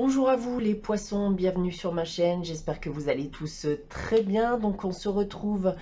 Bonjour à vous les poissons, bienvenue sur ma chaîne, j'espère que vous allez tous très bien. Donc on se retrouve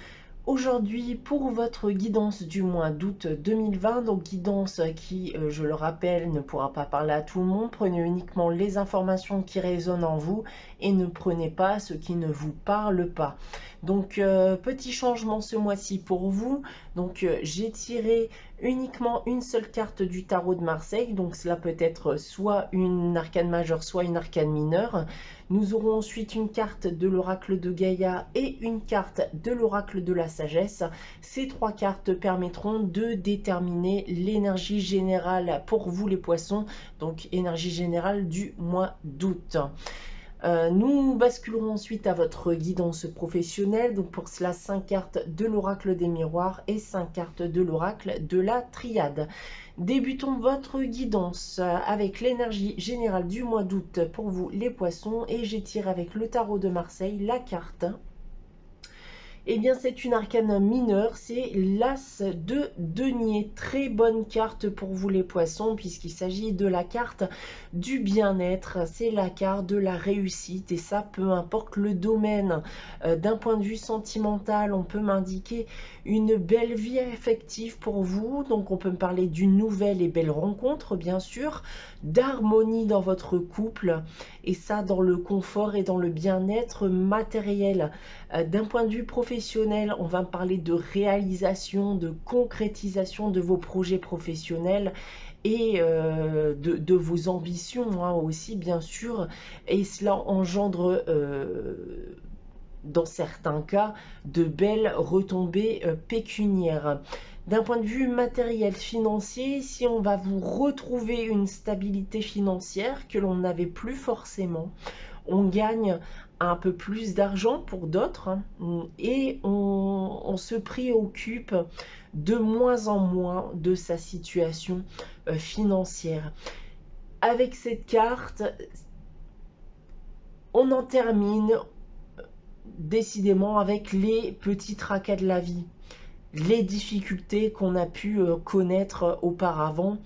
aujourd'hui pour votre guidance du mois d'août 2020. Donc guidance qui, je le rappelle, ne pourra pas parler à tout le monde. Prenez uniquement les informations qui résonnent en vous et ne prenez pas ce qui ne vous parle pas. Donc petit changement ce mois-ci pour vous. Donc j'ai tiré uniquement une seule carte du tarot de Marseille, donc cela peut être soit une arcane majeure, soit une arcane mineure. Nous aurons ensuite une carte de l'oracle de Gaïa et une carte de l'oracle de la sagesse. Ces trois cartes permettront de déterminer l'énergie générale pour vous les poissons, donc énergie générale du mois d'août. Nous basculerons ensuite à votre guidance professionnelle. Donc pour cela, 5 cartes de l'oracle des miroirs et 5 cartes de l'oracle de la triade. Débutons votre guidance avec l'énergie générale du mois d'août pour vous les poissons. Et j'étire avec le tarot de Marseille la carte. Eh bien, c'est une arcane mineure, c'est l'As de denier. Très bonne carte pour vous les poissons, puisqu'il s'agit de la carte du bien-être. C'est la carte de la réussite, et ça, peu importe le domaine. D'un point de vue sentimental, on peut m'indiquer une belle vie affective pour vous. Donc, on peut me parler d'une nouvelle et belle rencontre, bien sûr, d'harmonie dans votre couple, et ça, dans le confort et dans le bien-être matériel. D'un point de vue professionnel, on va me parler de réalisation, de concrétisation de vos projets professionnels et de vos ambitions aussi, bien sûr. Et cela engendre, dans certains cas, de belles retombées pécuniaires. D'un point de vue matériel financier, si on va vous retrouver une stabilité financière que l'on n'avait plus forcément, on gagne un peu plus d'argent pour d'autres et on se préoccupe de moins en moins de sa situation financière. Avec cette carte, on en termine décidément avec les petits tracas de la vie, les difficultés qu'on a pu connaître auparavant.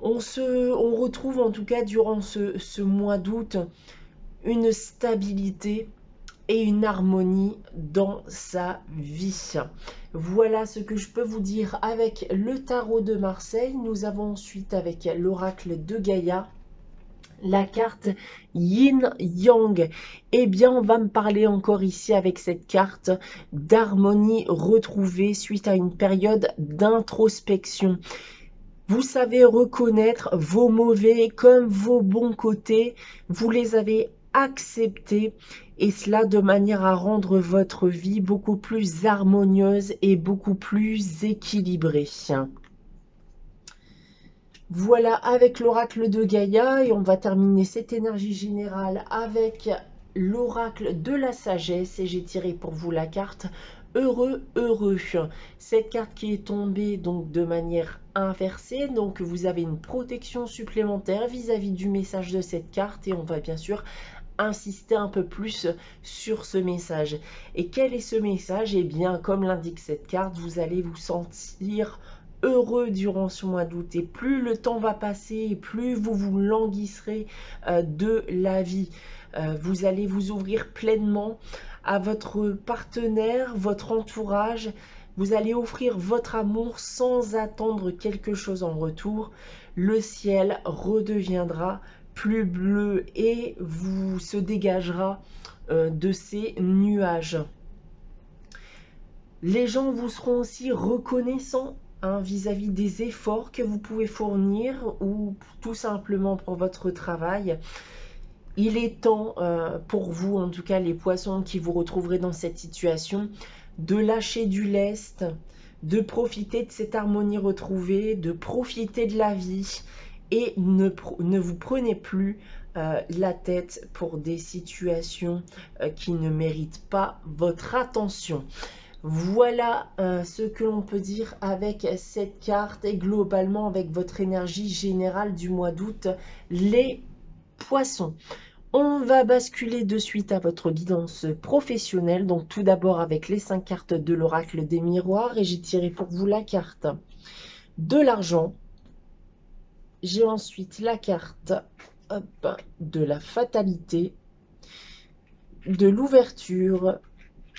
On retrouve en tout cas durant ce mois d'août une stabilité et une harmonie dans sa vie. Voilà ce que je peux vous dire avec le tarot de Marseille. Nous avons ensuite avec l'oracle de Gaïa la carte Yin Yang. Eh bien, on va me parler encore ici avec cette carte d'harmonie retrouvée suite à une période d'introspection. Vous savez reconnaître vos mauvais comme vos bons côtés. Vous les avez acceptés, et cela de manière à rendre votre vie beaucoup plus harmonieuse et beaucoup plus équilibrée. Voilà avec l'oracle de Gaïa, et on va terminer cette énergie générale avec l'oracle de la sagesse, et j'ai tiré pour vous la carte heureux, heureux. Cette carte qui est tombée donc de manière inversée, donc vous avez une protection supplémentaire vis-à-vis du message de cette carte, et on va bien sûr insister un peu plus sur ce message. Et quel est ce message? Eh bien, comme l'indique cette carte, vous allez vous sentir heureux durant ce mois d'août, et plus le temps va passer et plus vous vous languisserez de la vie. Vous allez vous ouvrir pleinement à votre partenaire, votre entourage. Vous allez offrir votre amour sans attendre quelque chose en retour. Le ciel redeviendra plus bleu et vous se dégagera de ces nuages. Les gens vous seront aussi reconnaissants vis-à-vis des efforts que vous pouvez fournir, ou tout simplement pour votre travail. Il est temps pour vous, en tout cas les poissons qui vous retrouverez dans cette situation, de lâcher du lest, de profiter de cette harmonie retrouvée, de profiter de la vie, et ne vous prenez plus la tête pour des situations qui ne méritent pas votre attention. Voilà ce que l'on peut dire avec cette carte, et globalement avec votre énergie générale du mois d'août, les poissons. On va basculer de suite à votre guidance professionnelle. Donc tout d'abord avec les 5 cartes de l'oracle des miroirs, et j'ai tiré pour vous la carte de l'argent. J'ai ensuite la carte hop, de la fatalité, de l'ouverture,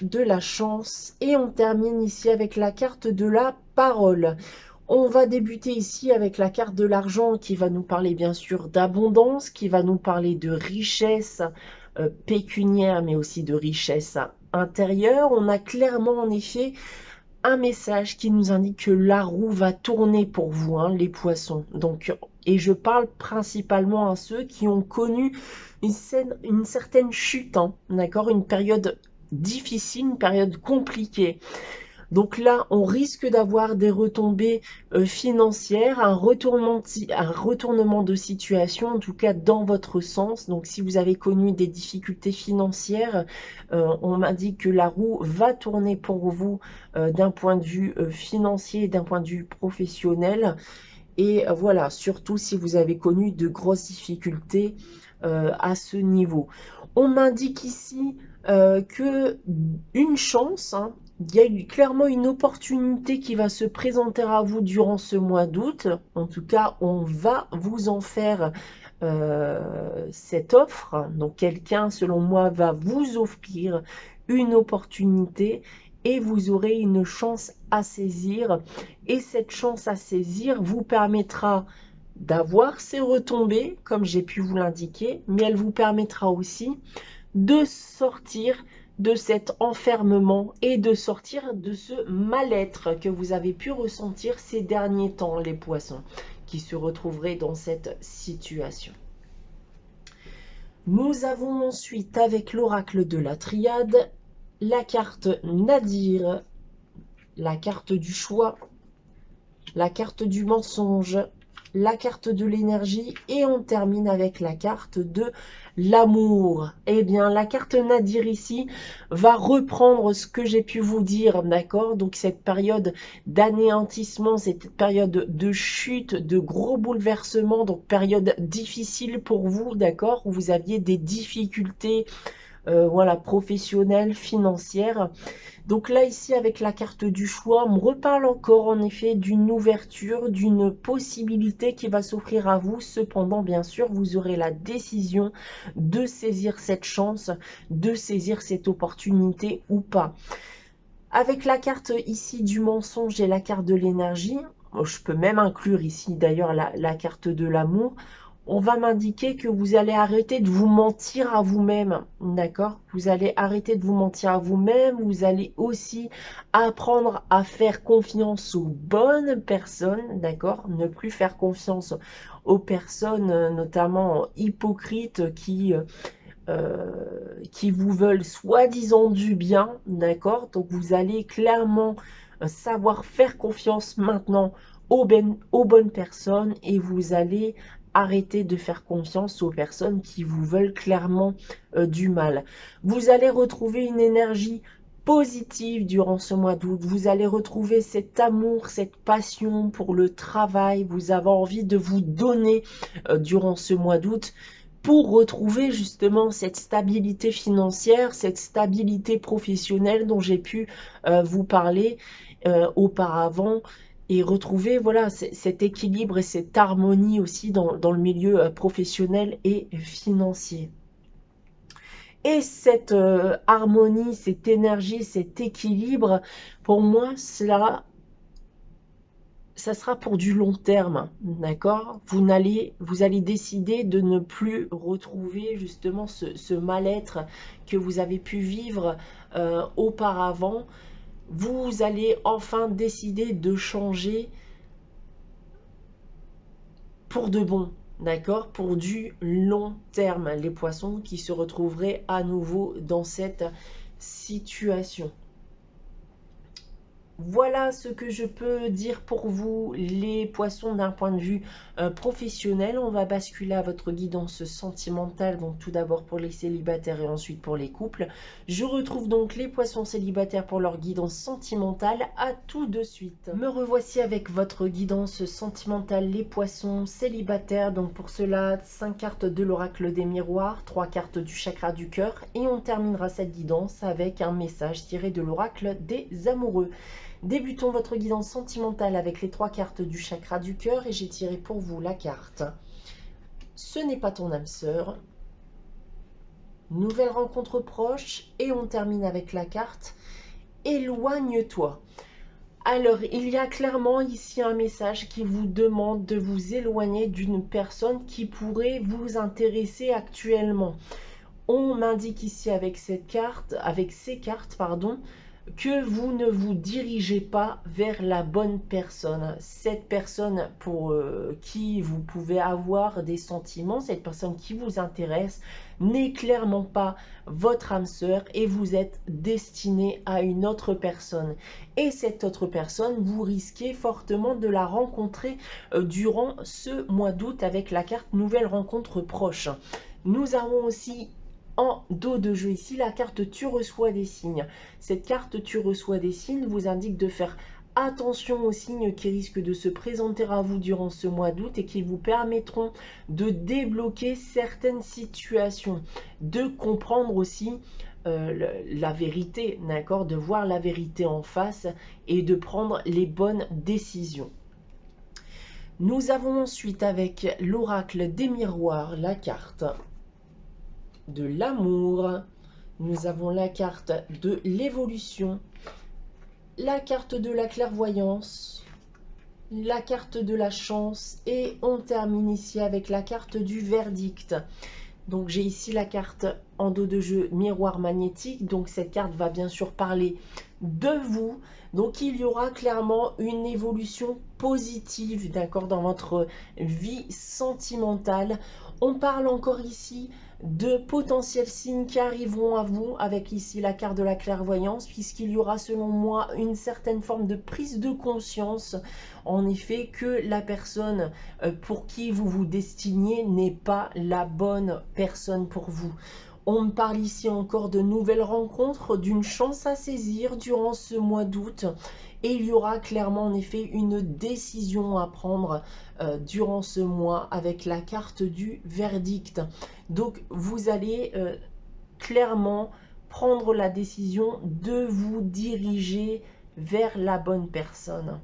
de la chance. Et on termine ici avec la carte de la parole. On va débuter ici avec la carte de l'argent qui va nous parler bien sûr d'abondance, qui va nous parler de richesse pécuniaire, mais aussi de richesse intérieure. On a clairement en effet un message qui nous indique que la roue va tourner pour vous, hein, les poissons. Donc, et je parle principalement à ceux qui ont connu une certaine chute, hein, d'accord, une période difficile, une période compliquée. Donc là, on risque d'avoir des retombées financières, un retournement de situation, en tout cas dans votre sens. Donc si vous avez connu des difficultés financières, on m'a dit que la roue va tourner pour vous d'un point de vue financier, d'un point de vue professionnel. Et voilà, surtout si vous avez connu de grosses difficultés à ce niveau. On m'indique ici que une chance, hein, il y a clairement une opportunité qui va se présenter à vous durant ce mois d'août. En tout cas, on va vous en faire cette offre. Donc, quelqu'un, selon moi, va vous offrir une opportunité et vous aurez une chance à saisir. Et cette chance à saisir vous permettra d'avoir ces retombées, comme j'ai pu vous l'indiquer, mais elle vous permettra aussi de sortir de cet enfermement et de sortir de ce mal-être que vous avez pu ressentir ces derniers temps, les poissons, qui se retrouveraient dans cette situation. Nous avons ensuite, avec l'oracle de la triade, la carte Nadir, la carte du choix, la carte du mensonge, la carte de l'énergie et on termine avec la carte de l'amour. Eh bien, la carte Nadir ici va reprendre ce que j'ai pu vous dire, d'accord? Donc, cette période d'anéantissement, cette période de chute, de gros bouleversements, donc période difficile pour vous, d'accord? Où vous aviez des difficultés voilà, professionnelles, financières. Donc là, ici, avec la carte du choix, on me reparle encore en effet d'une ouverture, d'une possibilité qui va s'offrir à vous. Cependant, bien sûr, vous aurez la décision de saisir cette chance, de saisir cette opportunité ou pas. Avec la carte ici du mensonge et la carte de l'énergie, je peux même inclure ici d'ailleurs la carte de l'amour, on va m'indiquer que vous allez arrêter de vous mentir à vous-même, d'accord? Vous allez arrêter de vous mentir à vous-même, vous allez aussi apprendre à faire confiance aux bonnes personnes, d'accord? Ne plus faire confiance aux personnes, notamment hypocrites, qui vous veulent soi-disant du bien, d'accord? Donc vous allez clairement savoir faire confiance maintenant aux bonnes personnes et vous allez arrêter de faire confiance aux personnes qui vous veulent clairement du mal. Vous allez retrouver une énergie positive durant ce mois d'août. Vous allez retrouver cet amour, cette passion pour le travail. Vous avez envie de vous donner durant ce mois d'août pour retrouver justement cette stabilité financière, cette stabilité professionnelle dont j'ai pu vous parler auparavant et retrouver voilà cet équilibre et cette harmonie aussi dans le milieu professionnel et financier. Et cette harmonie, cette énergie, cet équilibre, pour moi, ça sera pour du long terme, d'accord? Vous allez décider de ne plus retrouver justement ce mal-être que vous avez pu vivre auparavant. Vous allez enfin décider de changer pour de bon, d'accord? Pour du long terme, les poissons qui se retrouveraient à nouveau dans cette situation. Voilà ce que je peux dire pour vous, les poissons, d'un point de vue professionnel. On va basculer à votre guidance sentimentale, donc tout d'abord pour les célibataires et ensuite pour les couples. Je retrouve donc les poissons célibataires pour leur guidance sentimentale. À tout de suite. Me revoici avec votre guidance sentimentale, les poissons célibataires. Donc pour cela, 5 cartes de l'oracle des miroirs, 3 cartes du chakra du cœur. Et on terminera cette guidance avec un message tiré de l'oracle des amoureux. Débutons votre guidance sentimentale avec les 3 cartes du chakra du cœur et j'ai tiré pour vous la carte ce n'est pas ton âme sœur. Nouvelle rencontre proche et on termine avec la carte éloigne-toi. Alors, il y a clairement ici un message qui vous demande de vous éloigner d'une personne qui pourrait vous intéresser actuellement. On m'indique ici avec cette carte, avec ces cartes, pardon, que vous ne vous dirigez pas vers la bonne personne. Cette personne pour qui vous pouvez avoir des sentiments, cette personne qui vous intéresse, n'est clairement pas votre âme sœur et vous êtes destiné à une autre personne. Et cette autre personne, vous risquez fortement de la rencontrer durant ce mois d'août avec la carte nouvelle rencontre proche. Nous avons aussi en dos de jeu ici la carte tu reçois des signes. Cette carte tu reçois des signes vous indique de faire attention aux signes qui risquent de se présenter à vous durant ce mois d'août et qui vous permettront de débloquer certaines situations, de comprendre aussi la vérité, d'accord, de voir la vérité en face et de prendre les bonnes décisions. Nous avons ensuite avec l'oracle des miroirs la carte de l'amour, nous avons la carte de l'évolution, la carte de la clairvoyance, la carte de la chance et on termine ici avec la carte du verdict. Donc j'ai ici la carte en dos de jeu miroir magnétique, donc cette carte va bien sûr parler de vous. Donc il y aura clairement une évolution positive, d'accord, dans votre vie sentimentale. On parle encore ici de potentiels signes qui arriveront à vous avec ici la carte de la clairvoyance, puisqu'il y aura selon moi une certaine forme de prise de conscience, en effet, que la personne pour qui vous vous destinez n'est pas la bonne personne pour vous. On me parle ici encore de nouvelles rencontres, d'une chance à saisir durant ce mois d'août. Et il y aura clairement en effet une décision à prendre durant ce mois avec la carte du verdict. Donc vous allez clairement prendre la décision de vous diriger vers la bonne personne.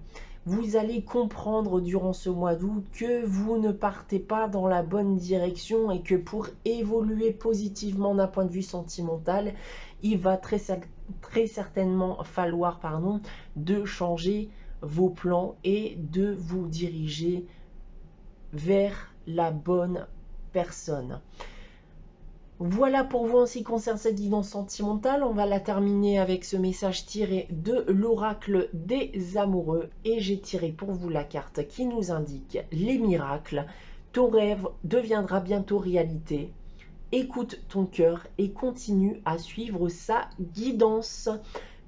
Vous allez comprendre durant ce mois d'août que vous ne partez pas dans la bonne direction et que pour évoluer positivement d'un point de vue sentimental, il va très certainement falloir de changer vos plans et de vous diriger vers la bonne personne. Voilà pour vous en ce qui concerne cette guidance sentimentale. On va la terminer avec ce message tiré de l'oracle des amoureux. Et j'ai tiré pour vous la carte qui nous indique les miracles. Ton rêve deviendra bientôt réalité. Écoute ton cœur et continue à suivre sa guidance.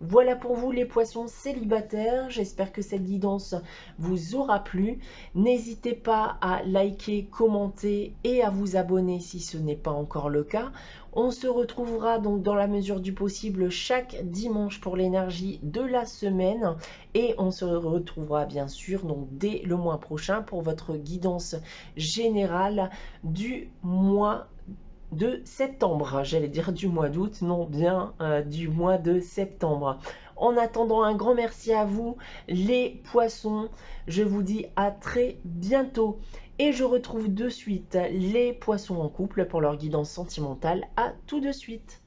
Voilà pour vous les poissons célibataires, j'espère que cette guidance vous aura plu. N'hésitez pas à liker, commenter et à vous abonner si ce n'est pas encore le cas. On se retrouvera donc dans la mesure du possible chaque dimanche pour l'énergie de la semaine. Et on se retrouvera bien sûr donc dès le mois prochain pour votre guidance générale du mois de septembre, j'allais dire du mois d'août, non bien du mois de septembre. En attendant, un grand merci à vous les poissons, je vous dis à très bientôt et je retrouve de suite les poissons en couple pour leur guidance sentimentale. À tout de suite.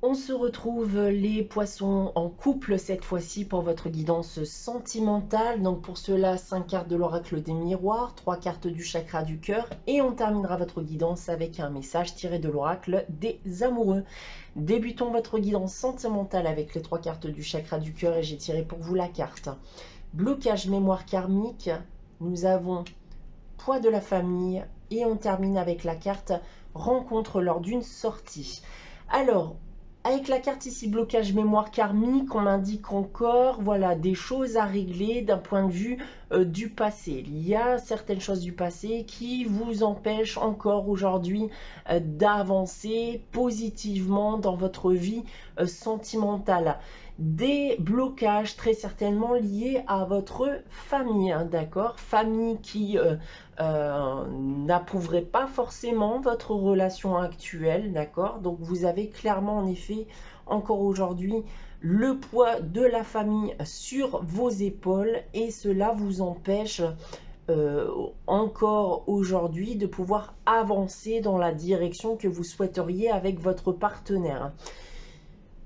On se retrouve les poissons en couple cette fois-ci pour votre guidance sentimentale. Donc pour cela, 5 cartes de l'oracle des miroirs, 3 cartes du chakra du cœur et on terminera votre guidance avec un message tiré de l'oracle des amoureux. Débutons votre guidance sentimentale avec les 3 cartes du chakra du cœur et j'ai tiré pour vous la carte blocage mémoire karmique. Nous avons poids de la famille et on termine avec la carte rencontre lors d'une sortie. Alors, avec la carte ici, blocage mémoire karmique, on m'indique encore voilà, des choses à régler d'un point de vue du passé. Il y a certaines choses du passé qui vous empêchent encore aujourd'hui d'avancer positivement dans votre vie sentimentale. Des blocages très certainement liés à votre famille, hein, d'accord? Famille qui n'approuverait pas forcément votre relation actuelle, d'accord? Donc vous avez clairement en effet encore aujourd'hui le poids de la famille sur vos épaules et cela vous empêche encore aujourd'hui de pouvoir avancer dans la direction que vous souhaiteriez avec votre partenaire.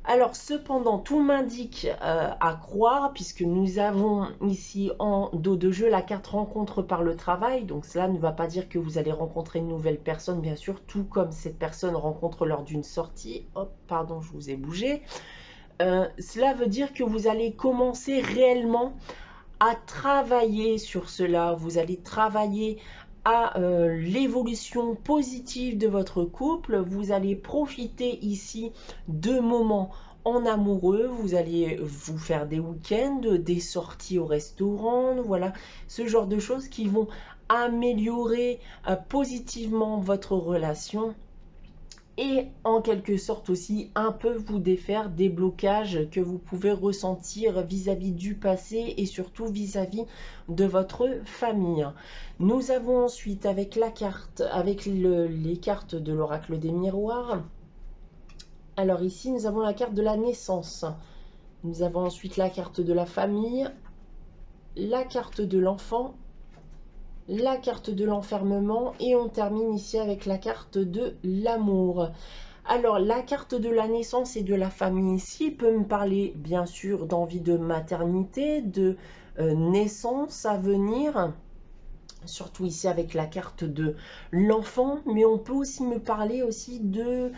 Alors cependant, tout m'indique à croire, puisque nous avons ici en dos de jeu la carte rencontre par le travail. Donc cela ne va pas dire que vous allez rencontrer une nouvelle personne, bien sûr, tout comme cette personne rencontre lors d'une sortie. Hop, pardon, je vous ai bougé. Cela veut dire que vous allez commencer réellement à travailler sur cela. Vous allez travailler à l'évolution positive de votre couple. Vous allez profiter ici de moments en amoureux. Vous allez vous faire des week-ends, des sorties au restaurant, voilà, ce genre de choses qui vont améliorer positivement votre relation. Et en quelque sorte aussi un peu vous défaire des blocages que vous pouvez ressentir vis-à-vis du passé et surtout vis-à-vis de votre famille. Nous avons ensuite avec la carte, avec les cartes de l'oracle des miroirs. Alors ici nous avons la carte de la naissance. Nous avons ensuite la carte de la famille, la carte de l'enfant, la carte de l'enfermement et on termine ici avec la carte de l'amour. Alors la carte de la naissance et de la famille ici peut me parler bien sûr d'envie de maternité, de naissance à venir, surtout ici avec la carte de l'enfant, mais on peut aussi me parler aussi de,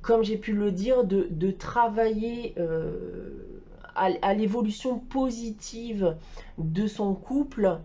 comme j'ai pu le dire, de travailler à l'évolution positive de son couple.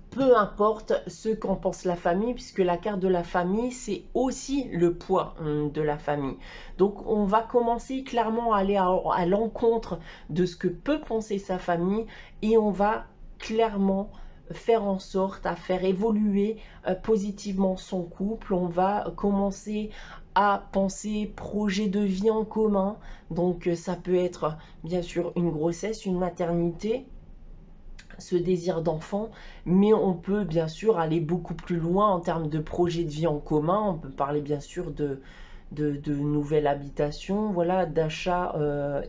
Peu importe ce qu'en pense la famille, puisque la carte de la famille, c'est aussi le poids de la famille. Donc, on va commencer clairement à aller à l'encontre de ce que peut penser sa famille et on va clairement faire en sorte à faire évoluer positivement son couple. On va commencer à penser projet de vie en commun. Donc, ça peut être bien sûr une grossesse, une maternité, ce désir d'enfant, mais on peut bien sûr aller beaucoup plus loin en termes de projet de vie en commun. On peut parler bien sûr de nouvelles habitations, voilà, d'achat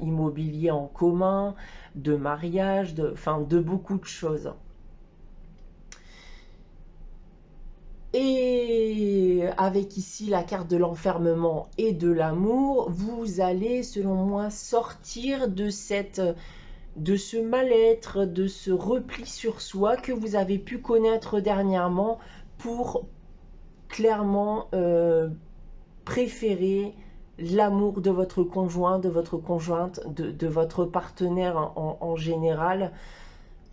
immobilier en commun, de mariage, de beaucoup de choses. Et avec ici la carte de l'enfermement et de l'amour, vous allez selon moi sortir de ce mal-être, de ce repli sur soi que vous avez pu connaître dernièrement pour clairement préférer l'amour de votre conjoint, de votre conjointe, de votre partenaire en général.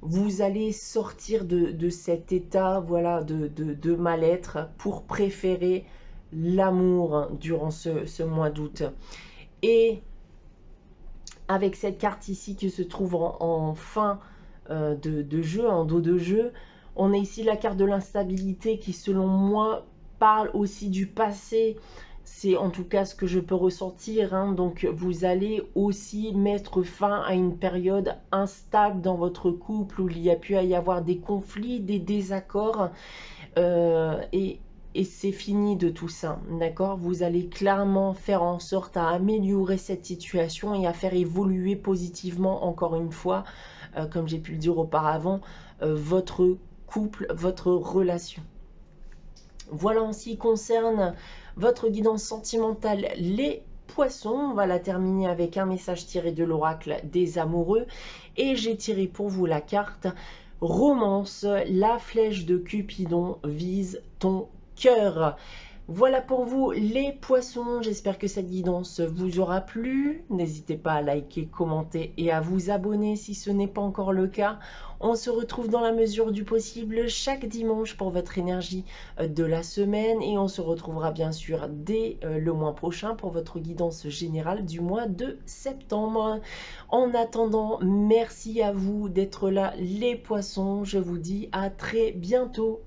Vous allez sortir de cet état, voilà, de mal-être pour préférer l'amour durant ce mois d'août. Et avec cette carte ici qui se trouve en fin de jeu, en dos de jeu, on a ici la carte de l'instabilité qui selon moi parle aussi du passé. C'est en tout cas ce que je peux ressentir, hein. Donc vous allez aussi mettre fin à une période instable dans votre couple où il y a pu y avoir des conflits, des désaccords et c'est fini de tout ça, d'accord? Vous allez clairement faire en sorte à améliorer cette situation et à faire évoluer positivement, encore une fois, comme j'ai pu le dire auparavant, votre couple, votre relation. Voilà en ce qui concerne votre guidance sentimentale, les poissons. On va la terminer avec un message tiré de l'oracle des amoureux. Et j'ai tiré pour vous la carte Romance, la flèche de Cupidon vise ton cœur. Voilà pour vous les poissons, j'espère que cette guidance vous aura plu. N'hésitez pas à liker, commenter et à vous abonner si ce n'est pas encore le cas. On se retrouve dans la mesure du possible chaque dimanche pour votre énergie de la semaine et on se retrouvera bien sûr dès le mois prochain pour votre guidance générale du mois de septembre. En attendant, merci à vous d'être là les poissons, je vous dis à très bientôt.